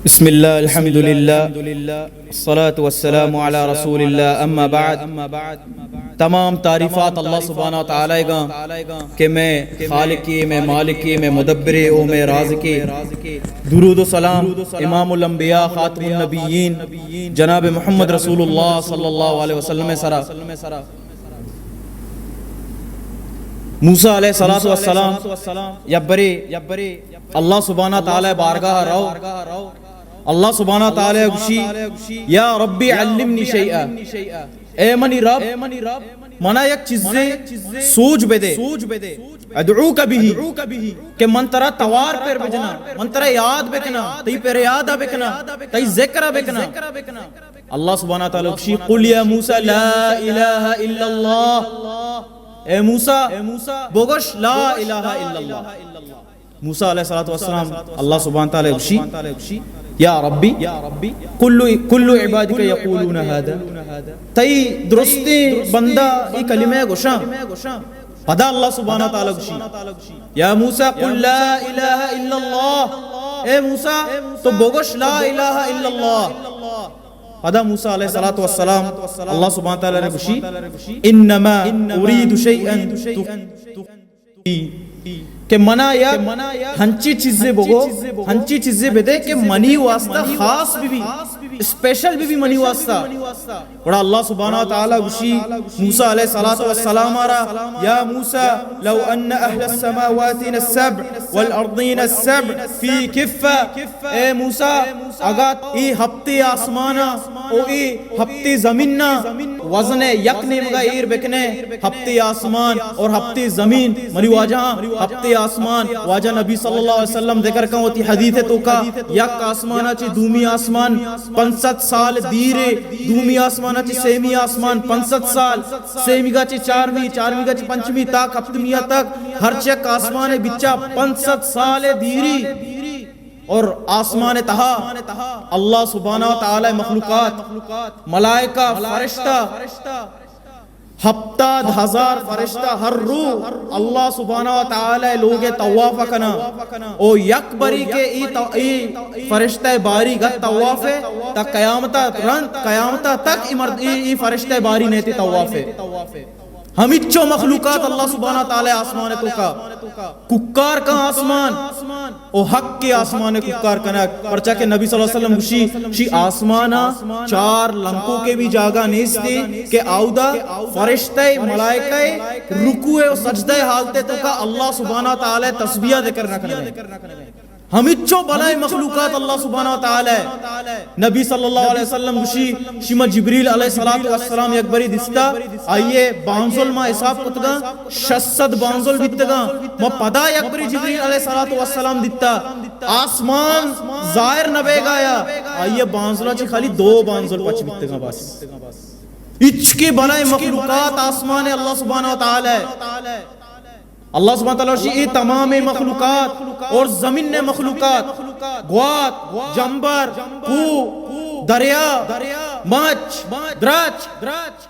بسم اللہ الحمد للہ الصلاۃ والسلام علی رسول اللہ اما بعد تمام تعریفات اللہ سبحانہ تعالی کا کہ میں خالقی میں مالکی میں مدبری او میں رازقی. درود و سلام امام الانبیاء خاتم النبیین جناب محمد رسول اللہ صلی اللہ علیہ وسلم سرا موسیٰ علیہ السلام یبری اللہ سبحانہ تعالی بارگاہ رو اللہ سبحانہ تعالی گوشی یا ربی علمنی شیئا اے منی رب منا یک چیزیں سوچ بے دے ادعوک بھی کہ من ترہ توار پر بجنا من ترہ یاد بکنا تی پر یاد بکنا تی ذکر بکنا. اللہ سبحانہ تعالی گوشی قل یا موسیٰ لا الہ الا اللہ اے موسیٰ بوگش لا الہ الا اللہ. موسیٰ علیہ السلام اللہ سبحانہ تعالی گوشی یا ربی کل عبادک یقولون هذا تی درستی بندہ ای کلمہ گوشا پدا اللہ سبحانہ تعالی گوشی یا موسیٰ قل لا الہ الا اللہ اے موسیٰ تو بوگش لا الہ الا اللہ. پدا موسیٰ علیہ السلام اللہ سبحانہ تعالی نے گوشی انما اريد شيئا کہ منا یا ہنچی چیزیں بگو ہنچی چیزیں بدے کہ منی واسطہ خاص بھی اسپیشل بھی منی واسطہ بڑا اللہ سبحانہ وتعالی گوشی موسیٰ علیہ السلام آرہ یا موسیٰ لو ان اہل السماواتین السبع والارضین السبع فی کفہ اے موسیٰ اگات ای ہفتی آسمانا او ای ہفتی زمیننا وزن یک نیمگا ایر بکنے ہفتی آسمان اور ہفتی زمین منی واجہاں ہفتی آسمان واجہ نبی صلی اللہ علیہ وسلم ذکر کن ہوتی حدیث تو کا یک آسمانا چی دومی آسمان 500 سال دیرے دومی آسمانا چی سیمی آسمان 500 سال سیمی گا چی چارمی گا چی پنچمی تک ہفتمیہ تک ہر چک آسمان بچہ 500 سال دیری اور آسمان تہا اللہ سبحانہ وتعالی مخلوقات ملائکہ فرشتہ ہفتاد ہزار فرشتہ ہر روح اللہ سبحانہ وتعالی لوگ طواف کنا او یک بری کے ای فرشتہ باری گت طواف ہے تا قیامتا تک ای فرشتہ باری نیتی طواف ہے. ہمیچو مخلوقات اللہ سبحانہ تعالی آسمان تو کا ککار کا آسمان او حق کے آسمان ککار کنا پرچہ کے نبی صلی اللہ علیہ وسلم شی آسمانا چار لنکوں کے بھی جاگہ نیستے کہ آودہ فرشتہ ملائکہ رکوع و سجدہ حالتے تو کا اللہ سبحانہ تعالی تسبیح ذکر نہ کرنے ہمیچو بلائی مخلوقات اللہ سبحانہ وتعالی نبی صلی اللہ علیہ وسلم گوشی شما جبریل علیہ السلام یک بری دستا آئیے بانزل ما حساب کتگا 600 بانزل بیتگا ما پدا یک بری جبریل علیہ السلام دیتا آسمان ظاہر نبے گایا آئیے بانزلہ چی خالی 2 بانزل پچ بیتگا بس اچ کی بلائی مخلوقات آسمان اللہ سبحانہ وتعالی اللہ سبحانہ وتعالی تمام مخلوقات اور زمین مخلوقات گوات جنبر کو دریا مچ درچ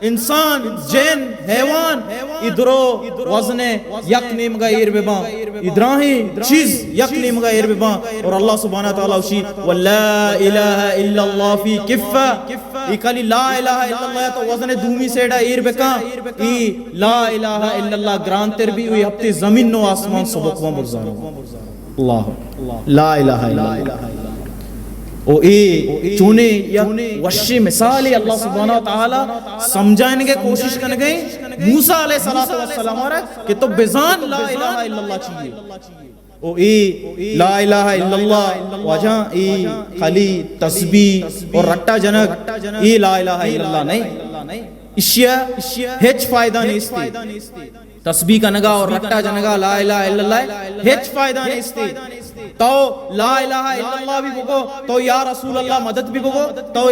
انسان جن حیوان ادرو وزن یک نیمگا ایر ببان ادراہی چیز یک نیمگا ایر ببان اور اللہ سبحانہ تعالی وشی وَلَا إِلَهَ إِلَّا اللَّهُ فِي كِفَّةِ ایکالی لا الہ الا اللہ تو وزن دومی سیڑا ایر بکان ای لا الہ الا اللہ گرانتر بھی ہوئی ہفتے زمین و آسمان سبق و مرزان اللہ لا الہ الا اللہ او اے چونے یا وشی مثالی اللہ سبحانہ وتعالی سمجھائیں گے کوشش کرنے گئے موسیٰ علیہ السلام کہ تو بزان لا الہ الا اللہ چاہیے او اے لا الہ الا اللہ وجہ اے خالی تسبیح اور رٹا جنک اے لا الہ الا اللہ نہیں اشیاء ہیچ فائدہ نہیں استے تسبیح کا نگا اور رٹا جنگا لا الہ الا اللہ ہیچ فائدہ نہیں استے تو لا الہ الا اللہ بھی بگو تو یا رسول اللہ مدد بھی بگو تو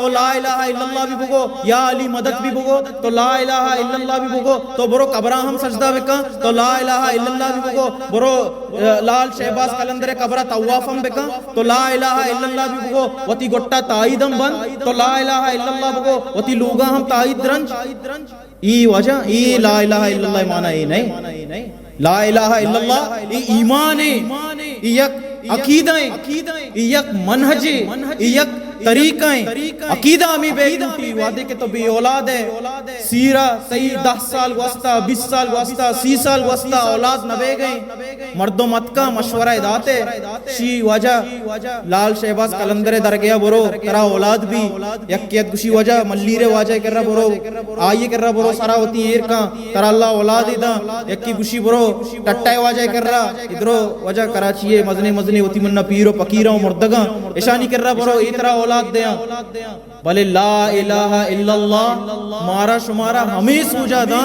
لا الہ الا اللہ بھی بگو یا علی مدد بھی بگو تو لا الہ الا اللہ بھی بگو تو برو قبراہم سجدہ بکا تو لا الہ الا اللہ بھی بگو برو لال شہباز قلندر قبرہ توافم بکا تو لا الہ الا اللہ بھی بگو وطی گٹا تائیدم بند تو لا الہ الا اللہ بگو وطی لوگا ہم تائید درنج ای وجہ ای لا الہ الا اللہ معنی نہیں لا الہ الا اللہ ای ایمان ہے عقیدائیں یک منہج یک طریقائیں عقیدہ ہمیں بے گنتی وعدے کے تو بھی اولاد ہے سیرہ تی 10 سال واسطہ 20 سال واسطہ 30 سال واسطہ اولاد نبے گئیں مردوں مت کا مشورہ داتے شی وجہ لال شہباز کلندر در گیا برو ترا اولاد بھی یکیت گشی وجہ ملیر واجہ کر رہا برو آئیے کر رہا برو سارا ہوتی ایر کا ترا اللہ اولاد دا یکی گشی برو ٹٹائے واجہ کر رہا ادھرو وجہ کراچی مزنے ہوتی منہ پیرو پکیروں مردگاں اشانی کر رہا برو اترا اولاد دیا بلے لا الہ الا اللہ مارا شمارا ہمیں سوجا دا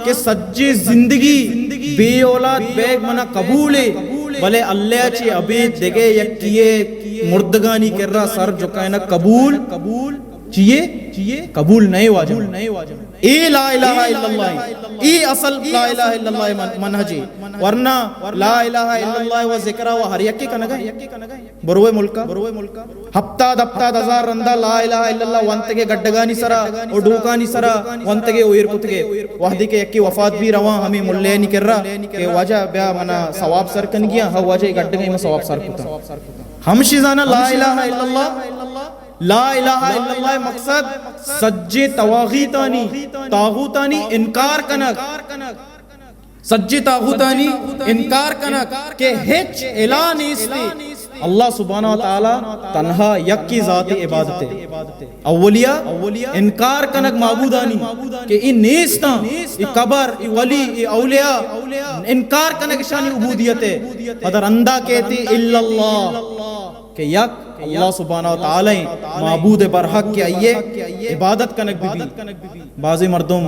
کہ سجی زندگی بے اولاد بیگ منا قبول ہے بلے اللہ چی عبید دگے یکیے مردگانی کر رہا سر جو کہنا قبول چیئے قبول نہیں واجب اے لا الہ الا اللہ اے اصل لا الہ الا اللہ منہجی ورنہ لا الہ الا اللہ و ذکرہ و ہر یکی کا نگا بروے ملکہ ہفتہ دفتہ دزار رندہ لا الہ الا اللہ وانتگے گڈگانی سرا اور ڈوکانی سرا وانتگے اویر کتگے وحدی کے یکی وفات بھی رواں ہمیں ملے نہیں کر رہا کہ واجہ بیا منا ثواب سر کن گیا ہاں واجہ گڈگئی میں ثواب سر کتا ہم شیزانہ لا الہ الا اللہ لا الہ الا اللہ مقصد سجے تاغوتانی انکار کنک سجے تاغوتانی انکار کنک کہ ہچ الہ نیستی اللہ سبحانہ وتعالی تنہا یک کی ذات عبادت ہے اولیاء انکار کنک معبودانی کہ ای نیستا ای قبر ای ولی ای اولیاء انکار کنک شانی عبودیت ہے ادر اندہ کہتی الا اللہ کہ یک اللہ سبحانہ وتعالی معبود برحق کے آئیے عبادت کنک بھی بازی مردم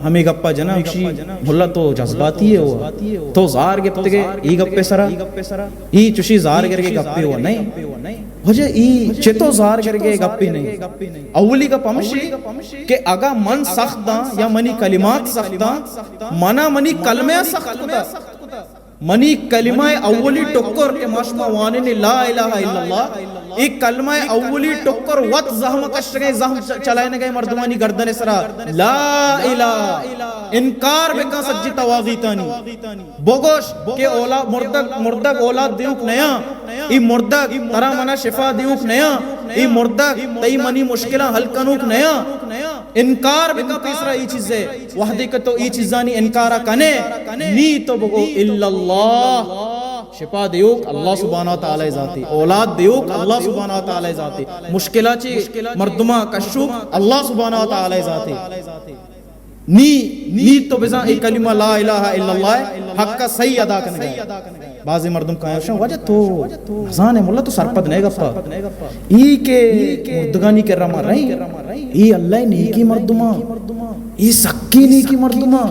ہمیں گپا جنا اکشی ملا تو جذباتی ہے ہوا تو زار گپت گئے ای گپے سرا ای چوشی زار گر کے گپے ہوا نہیں وجہ ای چتو زار گر کے گپی نہیں اولی کا پمشی کہ اگا من سخت دا یا منی کلمات سخت دا منا منی کلمہ سخت دا منی کلمہ اولی ٹکر کہ ماشما وانے نے لا الہ الا اللہ ایک کلمہ اولی ٹکر وقت زہم کشت گئے زہم چلائے گئے مردمانی گردن سرا لا الہ انکار بکا سجی تواغیتانی بوگوش کہ مردگ اولاد دیوک نیا ای مردگ ترا منا شفا دیوک نیا ای مردگ تی منی مشکلہ حل کنوک نیا انکار بکا تیسرا ای چیز ہے وحدی کا تو ای چیزانی انکارا کنے نی تو بگو الا اللہ شفا دیوک اللہ سبحانہ وتعالی ذاتی اولاد دیوک اللہ سبحانہ وتعالی ذاتی مشکلہ چی مردمہ کشوک اللہ سبحانہ وتعالی ذاتی نی تو بزا ایک کلمہ لا الہ الا اللہ حق کا صحیح ادا کرنے گئے بعضی مردم کہا ہے وجہ تو حضان ہے ملا تو سرپد نہیں گفا ای کے مردگانی کر رہا رہی ای اللہ نیکی مردمہ ای سکی نیکی مردمہ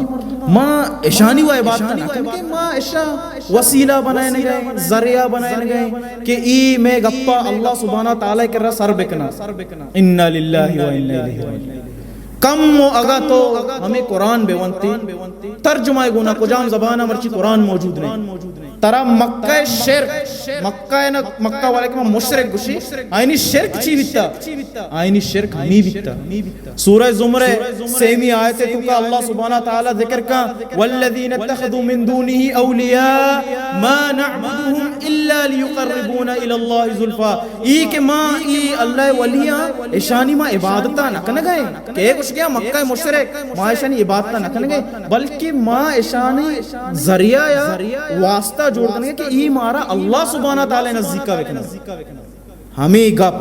ماں اشانی و عبادت نہ کہ ماں اشا وسیلہ بنائے نہ گئے ذریعہ بنائے نہ گئے کہ ای میں گپا اللہ سبحانہ تعالی کر رہا سر بکنا انا للہ و انا الیہ راجعون کم و اگا تو ہمیں قرآن بے ونتی ترجمہ گونا کو جام زبانہ مرچی قرآن موجود نہیں ترا مکہ شرک مکہ والے کے مشرک گوشی آئینی شرک چی بیتا آئینی شرک ہمی بیتا سورہ زمرہ سیمی آیت تو کا اللہ سبحانہ تعالی ذکر کا والذین اتخذوا من دونه اولیاء ما نعبدهم الا ليقربونا الى الله زلفا ای کہ ما ای اللہ ولیاں اشانی ما عبادتہ نکن گئے کہ کچھ گیا مکہ مشرک ما اشانی عبادتہ نکن گئے بلکہ ما اشانی ذریعہ یا واسطہ جوڑ کرنے کہ ای مارا اللہ سبحانہ تعالی نزدیکا وکنا ہمیں گپ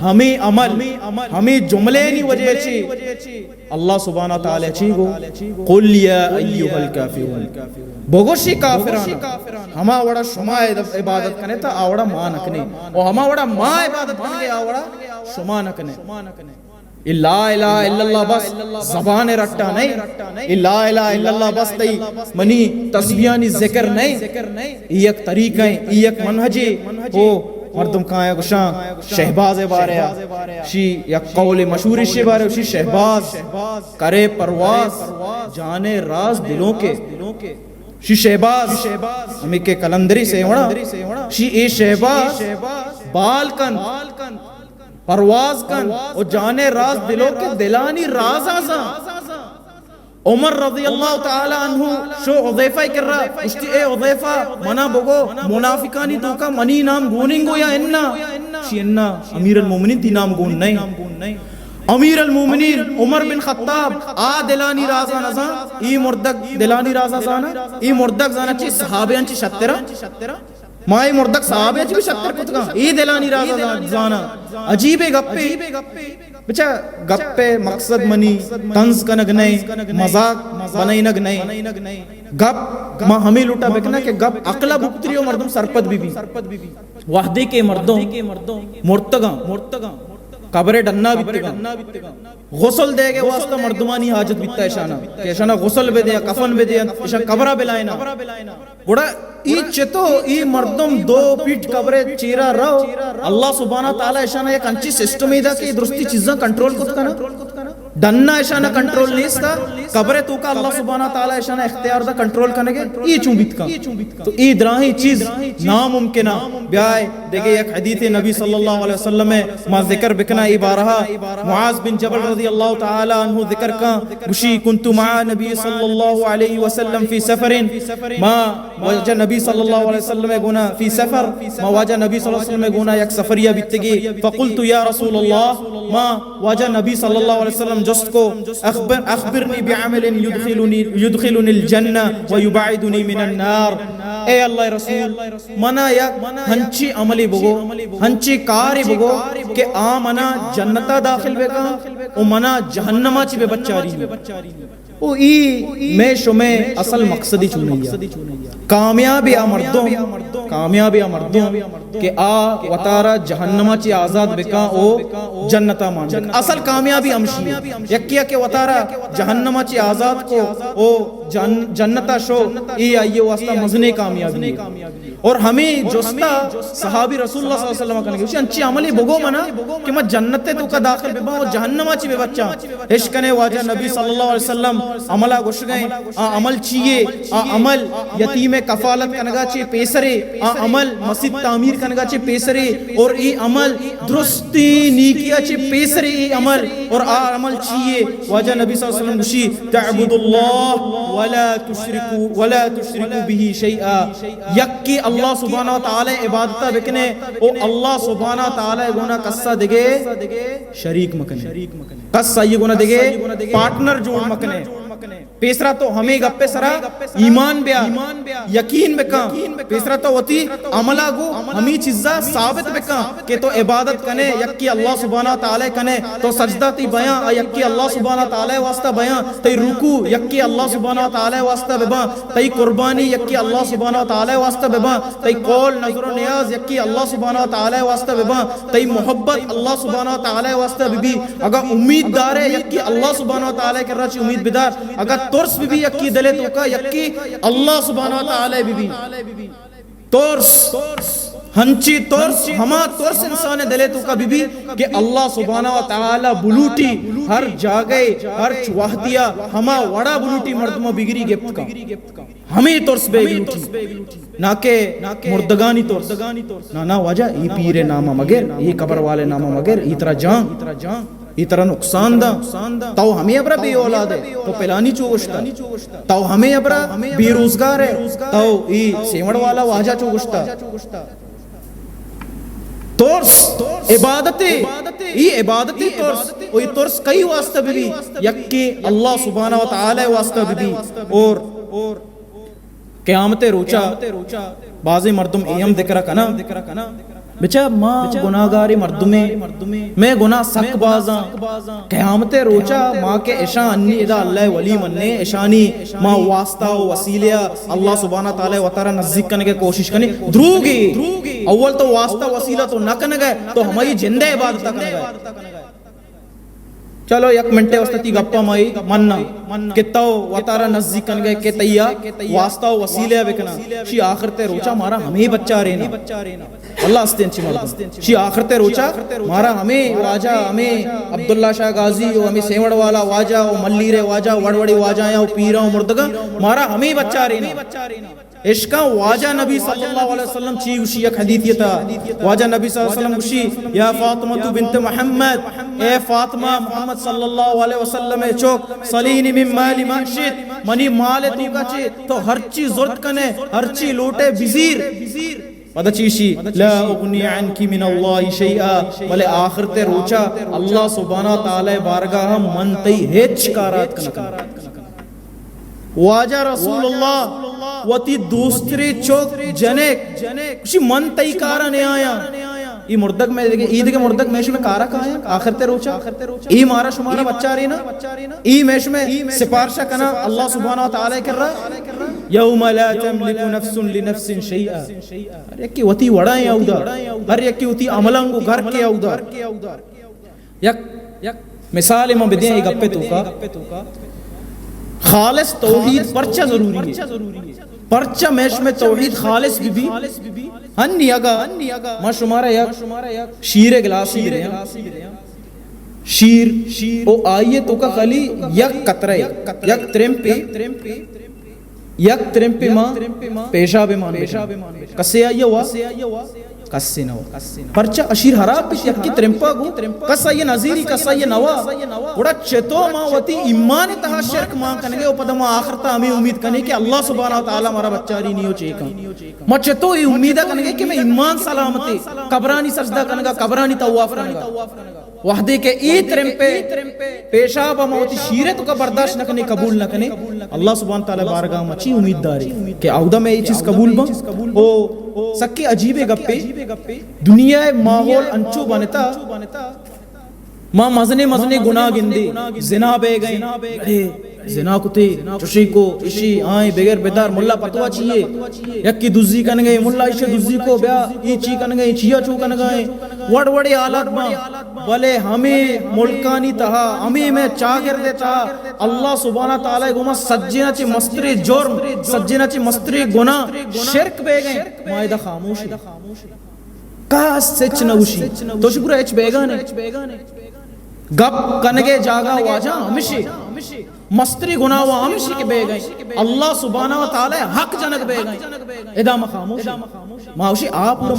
ہمیں عمل ہمیں جملے نہیں وجہ چی اللہ سبحانہ تعالی چی گو قل یا ایوہ الکافرون بگوشی کافرانا ہما وڑا شما عبادت کنے تا آوڑا ماں نکنے اور ہما وڑا ماں عبادت کنے آوڑا شما نکنے لا الہ الا اللہ بس زبان رٹا نہیں لا الہ الا اللہ بس تی منی تسبیحانی ذکر نہیں ایک طریقہ ایک منہجی ہو مردم کہاں ہے گشان شہباز باریا شی یا قول مشہوری شی بارے شی شہباز کرے پرواز جانے راز دلوں کے شی شہباز ہمیں کے کلندری سے ہونا شی اے شہباز بال کن پرواز کن اور جانے راز دلوں کے دلانی راز آزاں عمر رضی اللہ تعالی عنہ شو حذیفہ کر رہا اشتی اے حذیفہ منا بگو منافقانی تو کا منی نام گوننگو یا اننا شی اننا امیر المومنین تی نام گون نہیں امیر المومنین عمر بن خطاب آ دلانی رازا نزا ای مردک دلانی رازا زانا ای مردک زانا چی صحابیان چی شترہ مائی مردک صحابیان چی بھی شتر کتگا ای دلانی رازا زانا عجیب گپے بچہ گپے مقصد منی طنز کنگ نہیں مذاق بنائی نگ نہیں گپ ما ہمیں لوٹا بکنا کہ گپ اقلا بکتری و مردم سرپت بی وحدے کے مردوں مرتگاں قبر ڈننا بیتگاں غسل دے گے واسطہ مردمانی حاجت بیتا اشانہ غسل بے دیا کفن بے دیا اشان قبرہ بلائنا گوڑا ای چتو ای مردم دو پیٹ قبرے چیرہ رو اللہ سبحانہ تعالی اشانہ ایک انچی سسٹم ہی دا کہ درستی چیزاں کنٹرول کت کنا ڈننا اشانہ کنٹرول نہیں ستا قبرے تو کا اللہ سبحانہ تعالی اشانہ اختیار دا کنٹرول کرنے گے ای چونبیت کا تو ای دراہی چیز ناممکنہ بیائے دیکھے ایک حدیث نبی صلی اللہ علیہ وسلم میں ما ذکر بکنا ای بارہا معاذ بن جبل رضی اللہ تعالی عنہ ذکر کا گوشی کنتو مع نبی صلی اللہ علیہ وسلم فی سفر ما واجہ نبی صلی اللہ علیہ وسلم گونا فی سفر ما واجہ نبی صلی اللہ علیہ وسلم گونا یک سفریہ بیتگی فقلتو یا رسول اللہ ما واجہ نبی صلی اللہ علیہ وسلم جست کو اخبرنی بعمل یدخلنی الجنہ ویبعدنی من النار اے اللہ رسول منا یک ہنچی عملی بگو ہنچی کاری بگو کہ آمنا جنتا داخل بے کا او منا جہنمہ چی بے بچاری او ای میں شمیں اصل مقصدی چونیا کامیابی آمردوں کہ آ وطارہ جہنمہ چی آزاد بکا او جنتا مان بکا اصل کامیابی امشی یکیا کہ وطارہ جہنمہ چی آزاد کو او جنتا شو ای آئیے واسطہ مزنے کامیابی اور ہمیں جستا صحابی رسول اللہ صلی اللہ علیہ وسلم کرنے گے انچی عملی بگو منا کہ میں جنتے تو کا داخل بے با جہنمہ چی بے بچہ عشقنے واجہ نبی صلی اللہ علیہ وسلم عملہ گوش گئے عمل چیئے عمل یتیم کفالت کنگا چی پیسرے عمل مسجد تعمیر کنگا چی پیسرے اور ای عمل درستی نیکیا چی پیسرے ای عمل اور عمل چیئے واجہ نبی صلی اللہ علیہ وسلم گوشی تعبد اللہ ولا تشرکو به شیئا یکی اللہ سبحانہ وتعالی عبادتہ بکنے او اللہ سبحانہ تعالی گونا قصہ دگے شریک مکنے قصہ یہ گونا دگے پارٹنر جوڑ مکنے پیسرا تو ہمیں گپے سرا ایمان بیا یقین بکا پیسرا تو وطی عملہ گو ہمیں چیزا ثابت بکا کہ تو عبادت کنے یکی اللہ سبحانہ تعالی کنے تو سجدہ تی بیان یکی اللہ سبحانہ تعالی واسطہ بیان تی رکو یکی اللہ سبحانہ تعالی واسطہ ببا تی قربانی یکی اللہ سبحانہ تعالی واسطہ ببا تی قول نظر و نیاز یکی اللہ سبحانہ تعالی واسطہ ببا تی محبت اللہ سبحانہ تعالی واسطہ ببی اگر امید دارے یکی اللہ سبحانہ تعالی کر رہا چی امید بدار اگر ترس بھی یکی دلے تو کا یکی اللہ سبحانہ وتعالی بھی ترس ہنچی ترس ہما ترس انسان دلے تو کا بھی کہ اللہ سبحانہ وتعالی بلوٹی ہر جاگے ہر چواہتیا ہما وڑا بلوٹی مردمہ بگری گفت کا ہمیں ترس بے بلوٹی نہ کہ مردگانی ترس نا واجہ ای پیر نامہ مگر ای قبر والے نامہ مگر ای طرح جان ای طرح نقصان دا تو ہمیں ابرا بے اولاد ہے تو پلانی چوگشتا تو ہمیں ابرا بے روزگار ہے تو ای سیمڑ والا واجہ چوگشتا ترس عبادتی ای عبادتی ترس اور ای ترس کئی واسطہ بھی یکی اللہ سبحانہ وتعالی واسطہ بھی اور قیامت روچا بعضی مردم ایم ذکرہ کنا بچہ ماں گناہگاری مردمیں میں گناہ سک بازاں قیامت روچا ماں کے اشان انی ادا اللہ ولی مننے اشانی ماں واسطہ و وسیلہ اللہ سبحانہ تعالی وطارہ نزدیک کرنے کے کوشش کرنے دروگی اول تو واسطہ وسیلہ تو نہ کرنے گئے تو ہماری جندہ عبادتہ کرنے گئے چلو یک منٹے واسطی گپا مائی مننا کتاو وطارہ نزدیک کن گئے کہ تیا واسطہ و وسیلہ بکنا شی آخرت روچا مارا ہمیں بچہ رہنا اللہ استین چی مردم شی آخرت روچا مارا ہمیں واجہ ہمیں عبداللہ شاہ غازی ہمیں سیوڑ والا واجہ ملیر واجہ وڑوڑی واجہ یا پیرہ مردگا مارا ہمیں بچہ رہنا عشق واجہ نبی صلی اللہ علیہ وسلم چی گوشی یک حدیث یہ تھا واجہ نبی صلی اللہ علیہ وسلم گوشی یا فاطمہ بنت محمد اے فاطمہ محمد صلی اللہ علیہ وسلم چوک صلینی من مالی ما شئت منی مال تو کچے تو ہر چیز ضرورت کنے ہر چیز لوٹے بزیر پتہ چیشی لا اغنی عنکی من اللہ شیئا بلے آخر تے روچا اللہ سبحانہ تعالی بارگاہ منتی ہیچ کارات کنکا واجہ رسول اللہ وتی دوسری چوک جنک کچھ منتی کارا نہیں آیا ای مردک میں عید کے مردک میش میں کارا کہاں ہے آخر تے روچا ای مارا شمارا بچہ رہی نا ای میش میں سپارشہ کنا اللہ سبحانہ وتعالی کر رہا یوم لا تملک نفس لنفس شیئا ہر یکی وتی وڑائیں اودا ہر یکی وتی عملنگو گھر کے اودا یک مثال میں بدیاں ایک گپے تو کا خالص توحید پرچہ ضروری ہے پرچہ میش میں توحید خالص بھی ہنی اگا ما شمارا یک شیر گلاس شیر او آئیے تو کا خلی یک قطرہ یک ترمپی ماں پیشاب مان کسے آئیے ہوا کسے نوا پرچہ اشیر حراب پیش یکی ترمپا گو کسا یہ نظیری کسا یہ نوا وڑا چتو ماں وطی ایمان تہا شرک ماں کنگے او پدا ماں آخرتا ہمیں امید کنے کہ اللہ سبحانہ وتعالی مارا بچاری نہیں ہو چیکا ماں چتو ای امیدہ کنگے کہ میں ایمان سلامتی قبرانی سجدہ کنگا قبرانی تواف کنگا وحدے کے ای ترمپے پیشاب موتی شیرے تو کا برداشت نہ کنے قبول نہ کنے اللہ سبحانہ تعالی بارگاہ مچی امید داری کہ آودہ میں یہ چیز قبول با او سکی عجیب گپے دنیا ماحول انچو بنتا ماں مزنے گناہ گندے زنا بے گئے زنا کتے چشی کو اشی آئیں بغیر بیدار ملا پتوا چیئے یکی دزی کن گئے ملا اشی دزی کو بیا ای چی کن گئے چیا چو کن گئے وڑی آلات ماں بلے ہمیں ملکانی تہا ہمیں میں چاگر دیتا اللہ سبحانہ تعالی گما سجنہ چی مستری جرم سجنہ چی مستری گناہ شرک بے گئے معاہدہ خاموشی کہا سچ نوشی تو شکرہ اچ بیگانے گپ کنگے جاگا واجہ ہمشی مستری گناہ و ہمشی کے بے گئے اللہ سبحانہ وتعالی حق جنک بے گئے ادا مخاموشی ماوشی آپ پورا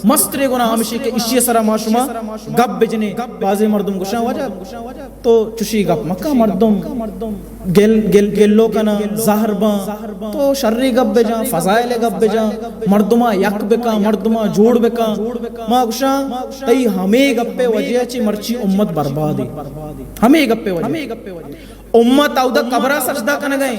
مستری گناہ ہمشی کے اشی سرا معشومہ گپ بجنے بازی مردم گشاں واجہ تو چشی گپ مکہ مردم گلو کنا زہر بان تو شرری گپ بجاں فضائل گپ بجاں مردمہ یک بکا مردمہ جوڑ بکا ماں گشاں تئی ہمیں گپے وجہ چی مرچی امت بربادی ہمیں گپے وجہ امت آودہ قبرہ سجدہ کن گئے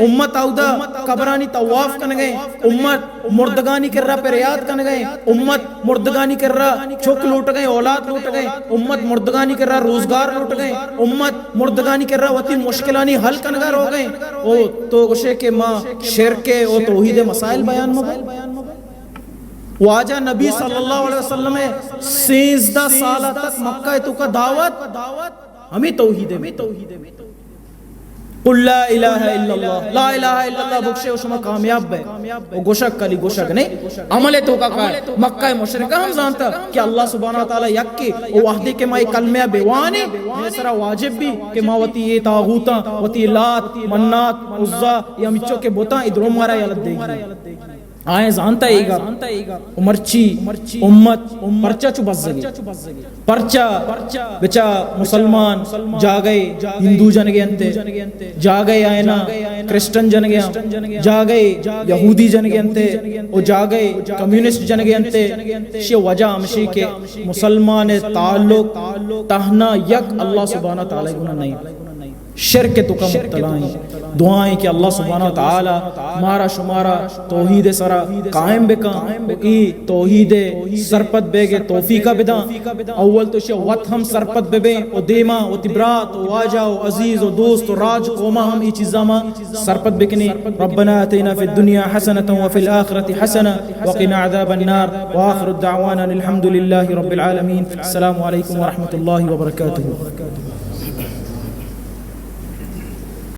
امت آودہ قبرانی طواف کن گئے امت مردگانی کر رہا پریاد کن گئے امت مردگانی کر رہا چھوک لوٹ گئے اولاد لوٹ گئے امت مردگانی کر رہا روزگار لوٹ گئے امت مردگانی کر رہا وطی مشکلانی حل کنگار ہو گئے او تو گشے کے ماں شرکے او توحید مسائل بیان مبائل واجہ نبی صلی اللہ علیہ وسلم 16 سالہ تک مکہ تو کا دعوت ہمیں توحید میں قل لا الہ الا اللہ لا الہ الا اللہ بکشے وشما کامیاب بے وہ گوشک کلی گوشک نہیں عملے تو کا کہا مکہ مشرکہ ہم جانتا کہ اللہ سبحانہ وتعالی یکی وہ وحدے کے مائی کلمہ بیوانے یہ سرا واجب بھی کہ ماوتی یہ تاغوتاں وتی لات منات عزہ یا مچوں کے بوتاں ادھروں مارا یلد دے گی آئیں زانتا ہے گا مرچی امت پرچہ چو بس زگی پرچہ بچا مسلمان جا گئے ہندو جن گئے انتے جا گئے آئینا کرسٹن جن گئے جا گئے یہودی جن گئے انتے او جا گئے کمیونسٹ جن گئے انتے شی وجہ ہمشی کے مسلمان تعلق تہنا یک اللہ سبحانہ تعالی گناہ نہیں شرک تو کا مبتلائیں دعائیں کہ اللہ سبحانہ وتعالی مارا شمارا توحید سرا قائم بکا ای توحید سرپت بے گے توفیقہ بدا اول تو شیع وقت ہم سرپت بے بے او دیما او تبرات او واجہ او عزیز او دوست او راج قوما ہم ای چیزاں سرپت بکنے ربنا آتینا فی الدنیا حسنة وفی الآخرة حسنة وقنا عذاب النار وآخر الدعوانا الحمد للہ رب العالمین السلام علیکم ورحمۃ اللہ وبرکاتہ